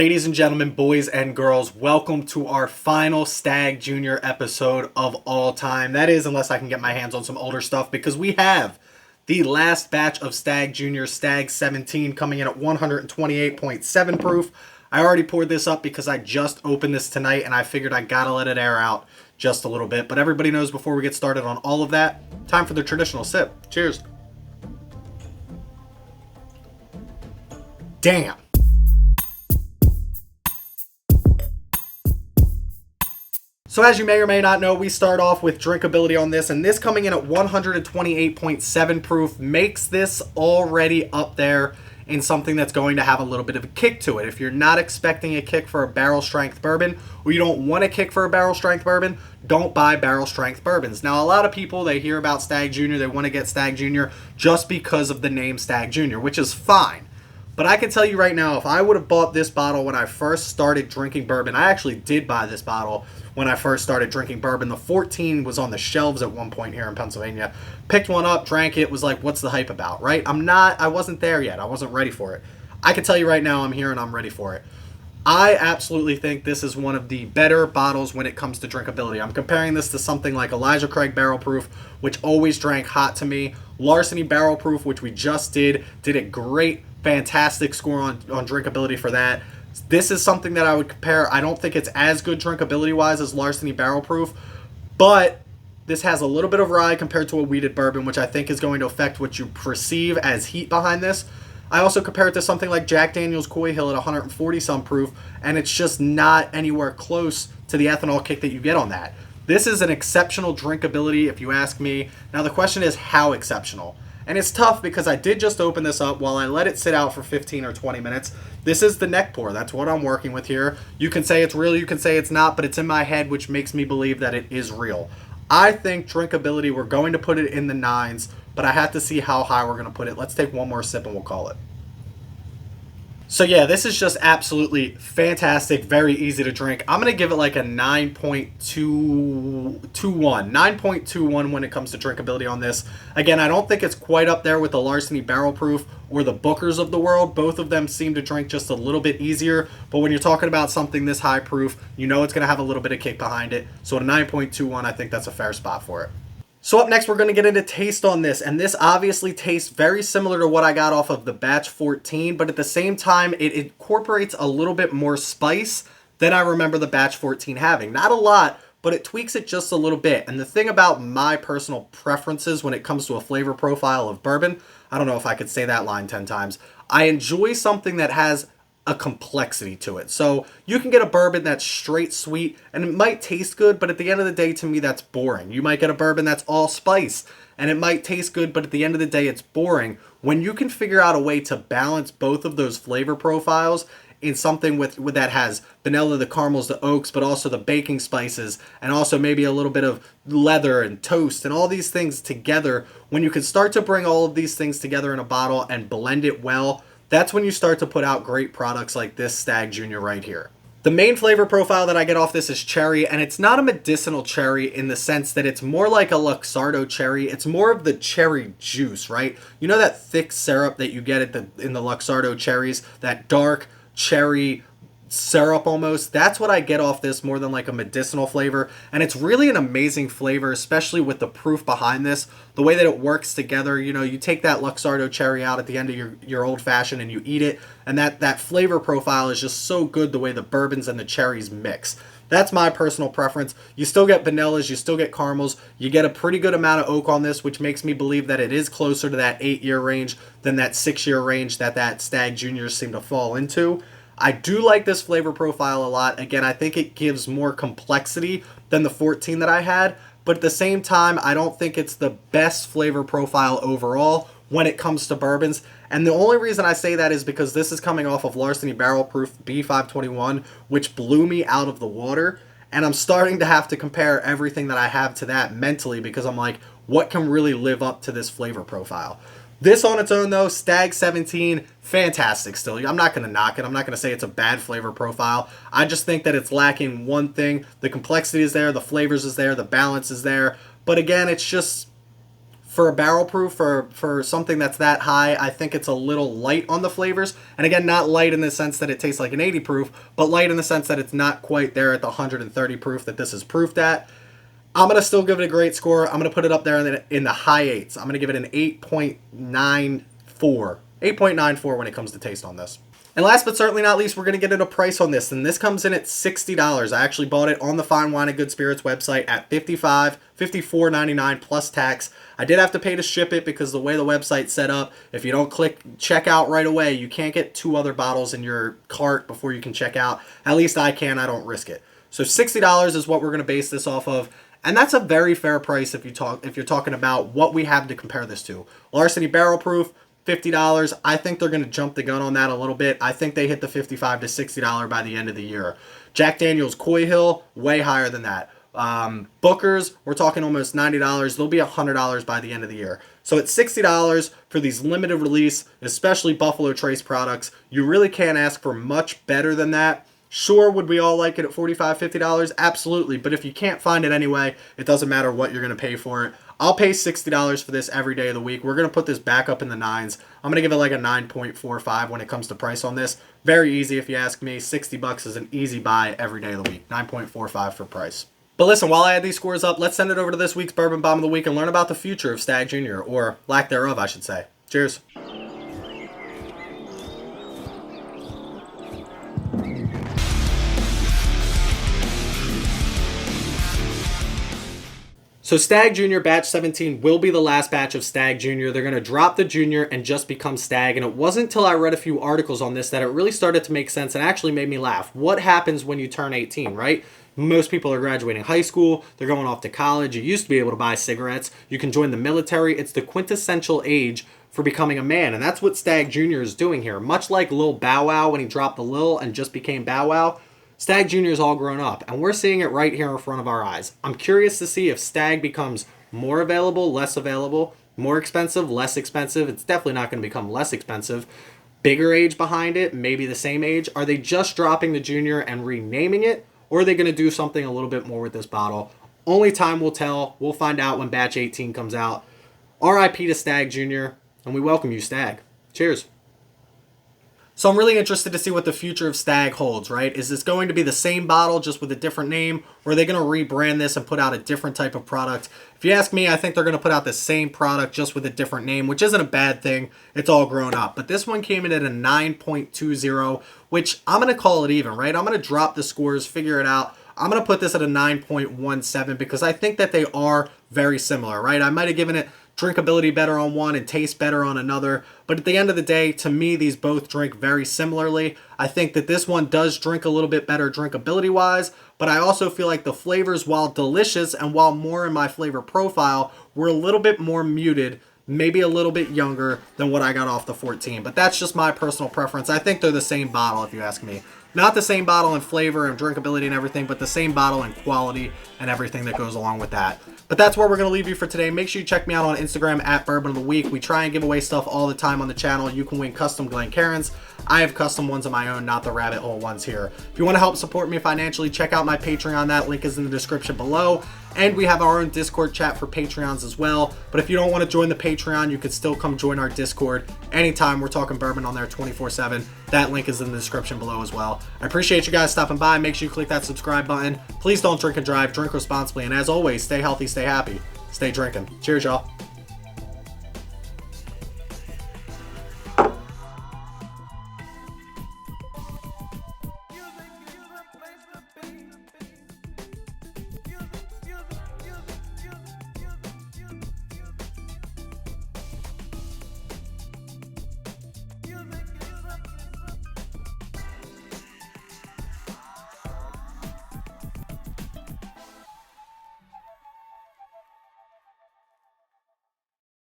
Ladies and gentlemen, boys and girls, welcome to our final Stagg Jr. episode of all time. That is, unless I can get my hands on some older stuff, because we have the last batch of Stagg Jr. Stagg 17 coming in at 128.7 proof. I already poured this up because I just opened this tonight and I figured I gotta let it air out just a little bit. But everybody knows before we get started on all of that, time for the traditional sip. Cheers. Damn. So as you may or may not know, we start off with drinkability on this, and this coming in at 128.7 proof makes this already up there in something that's going to have a little bit of a kick to it. If you're not expecting a kick for a barrel strength bourbon, or you don't want a kick for a barrel strength bourbon, don't buy barrel strength bourbons. Now, a lot of people, they hear about Stagg Jr., they want to get Stagg Jr. just because of the name Stagg Jr., which is fine. But I can tell you right now, if I would have bought this bottle when I first started drinking bourbon, I actually did buy this bottle when I first started drinking bourbon. The 14 was on the shelves at one point here in Pennsylvania. Picked one up, drank it, was like, what's the hype about, right? I wasn't there yet. I wasn't ready for it. I can tell you right now, I'm here and I'm ready for it. I absolutely think this is one of the better bottles when it comes to drinkability. I'm comparing this to something like Elijah Craig Barrel Proof, which always drank hot to me. Larceny Barrel Proof, which we just did a great, fantastic score on drinkability for that. This is something that I would compare. I don't think it's as good drinkability-wise as Larceny Barrel Proof, but this has a little bit of rye compared to a wheated bourbon, which I think is going to affect what you perceive as heat behind this. I also compare it to something like Jack Daniel's Coy Hill at 140-some proof, and it's just not anywhere close to the ethanol kick that you get on that. This is an exceptional drinkability, if you ask me. Now, the question is, how exceptional? And it's tough because I did just open this up while I let it sit out for 15 or 20 minutes. This is the neck pour. That's what I'm working with here. You can say it's real, you can say it's not, but it's in my head, which makes me believe that it is real. I think drinkability, we're going to put it in the 9s, but I have to see how high we're going to put it. Let's take one more sip and we'll call it. So yeah, this is just absolutely fantastic, very easy to drink. I'm going to give it like a 9.21. 9.21 when it comes to drinkability on this. Again, I don't think it's quite up there with the Larceny Barrel Proof or the Bookers of the world. Both of them seem to drink just a little bit easier, but when you're talking about something this high proof, you know it's going to have a little bit of kick behind it. So at a 9.21, I think that's a fair spot for it. So up next, we're going to get into taste on this, and this obviously tastes very similar to what I got off of the Batch 14, but at the same time, it incorporates a little bit more spice than I remember the Batch 14 having. Not a lot, but it tweaks it just a little bit. And the thing about my personal preferences when it comes to a flavor profile of bourbon, I don't know if I could say that line 10 times, I enjoy something that has a complexity to it. So you can get a bourbon that's straight sweet and it might taste good, but at the end of the day, to me, that's boring. You might get a bourbon that's all spice and it might taste good, but at the end of the day, it's boring. When you can figure out a way to balance both of those flavor profiles in something with that has vanilla, the caramels, the oaks, but also the baking spices, and also maybe a little bit of leather and toast and all these things together, when you can start to bring all of these things together in a bottle and blend it well, that's when you start to put out great products like this Stagg Jr. right here. The main flavor profile that I get off this is cherry, and it's not a medicinal cherry in the sense that it's more like a Luxardo cherry. It's more of the cherry juice, right? You know that thick syrup that you get in the Luxardo cherries, that dark cherry syrup almost? That's what I get off this more than like a medicinal flavor, and it's really an amazing flavor, especially with the proof behind this, the way that it works together. You know, you take that Luxardo cherry out at the end of your old fashioned and you eat it, and that flavor profile is just so good, the way the bourbons and the cherries mix. That's my personal preference. You still get vanillas, you still get caramels, you get a pretty good amount of oak on this, which makes me believe that it is closer to that 8-year range than that 6-year range that Stagg Juniors seem to fall into. I do like this flavor profile a lot. Again, I think it gives more complexity than the 14 that I had, but at the same time, I don't think it's the best flavor profile overall when it comes to bourbons. And the only reason I say that is because this is coming off of Larceny Barrel Proof B521, which blew me out of the water. And I'm starting to have to compare everything that I have to that mentally, because I'm like, what can really live up to this flavor profile? This on its own, though, Stagg 17, fantastic still. I'm not going to knock it. I'm not going to say it's a bad flavor profile. I just think that it's lacking one thing. The complexity is there, the flavors is there, the balance is there. But again, it's just For a barrel proof, for something that's that high, I think it's a little light on the flavors. And again, not light in the sense that it tastes like an 80 proof, but light in the sense that it's not quite there at the 130 proof that this is proofed at. I'm going to still give it a great score. I'm going to put it up there in the high 8s. I'm going to give it an 8.94. 8.94 when it comes to taste on this. And last but certainly not least, we're going to get into price on this. And this comes in at $60. I actually bought it on the Fine Wine and Good Spirits website at $54.99 plus tax. I did have to pay to ship it because the way the website's set up, if you don't click checkout right away, you can't get 2 other bottles in your cart before you can check out. At least I can. I don't risk it. So $60 is what we're going to base this off of. And that's a very fair price if you're talking about what we have to compare this to. Larceny Barrel Proof, $50. I think they're going to jump the gun on that a little bit. I think they hit the $55 to $60 by the end of the year. Jack Daniel's Coy Hill, way higher than that. Booker's, we're talking almost $90. They'll be $100 by the end of the year. So at $60 for these limited release, especially Buffalo Trace products, you really can't ask for much better than that. Sure, would we all like it at $45, $50? Absolutely. But if you can't find it anyway, it doesn't matter what you're going to pay for it. I'll pay $60 for this every day of the week. We're going to put this back up in the 9s. I'm going to give it like a 9.45 when it comes to price on this. Very easy if you ask me. $60 is an easy buy every day of the week. 9.45 for price. But listen, while I add these scores up, let's send it over to this week's Bourbon Bomb of the Week and learn about the future of Stagg Jr., or lack thereof, I should say. Cheers. So Stagg Jr. Batch 17 will be the last batch of Stagg Jr. They're going to drop the Junior and just become Stagg. And it wasn't until I read a few articles on this that it really started to make sense and actually made me laugh. What happens when you turn 18, right? Most people are graduating high school. They're going off to college. You used to be able to buy cigarettes. You can join the military. It's the quintessential age for becoming a man. And that's what Stagg Jr. is doing here. Much like Lil Bow Wow when he dropped the Lil and just became Bow Wow, Stagg Jr. is all grown up, and we're seeing it right here in front of our eyes. I'm curious to see if Stagg becomes more available, less available, more expensive, less expensive. It's definitely not going to become less expensive. Bigger age behind it, maybe the same age. Are they just dropping the Junior and renaming it, or are they going to do something a little bit more with this bottle? Only time will tell. We'll find out when batch 18 comes out. RIP to Stagg Jr., and we welcome you, Stagg. Cheers. So I'm really interested to see what the future of Stagg holds, right? Is this going to be the same bottle just with a different name, or are they going to rebrand this and put out a different type of product? If you ask me, I think they're going to put out the same product just with a different name, which isn't a bad thing. It's all grown up. But this one came in at a 9.20, which I'm going to call it even, right? I'm going to drop the scores, figure it out. I'm going to put this at a 9.17 because I think that they are very similar, right? I might have given it drinkability better on one and taste better on another, but at the end of the day, to me, these both drink very similarly. I think that this one does drink a little bit better drinkability wise, but I also feel like the flavors, while delicious and while more in my flavor profile, were a little bit more muted, maybe a little bit younger than what I got off the 14, but that's just my personal preference. I think they're the same bottle if you ask me. Not the same bottle in flavor and drinkability and everything, but the same bottle in quality and everything that goes along with that. But that's where we're going to leave you for today. Make sure you check me out on Instagram at Bourbon of the Week. We try and give away stuff all the time on the channel. You can win custom Glencairns. I have custom ones of my own, not the rabbit hole ones here. If you want to help support me financially, check out my Patreon. That link is in the description below. And we have our own Discord chat for Patreons as well. But if you don't want to join the Patreon, you can still come join our Discord anytime. We're talking bourbon on there 24/7. That link is in the description below as well. I appreciate you guys stopping by. Make sure you click that subscribe button. Please don't drink and drive. Drink responsibly. And as always, stay healthy, stay happy, stay drinking. Cheers, y'all.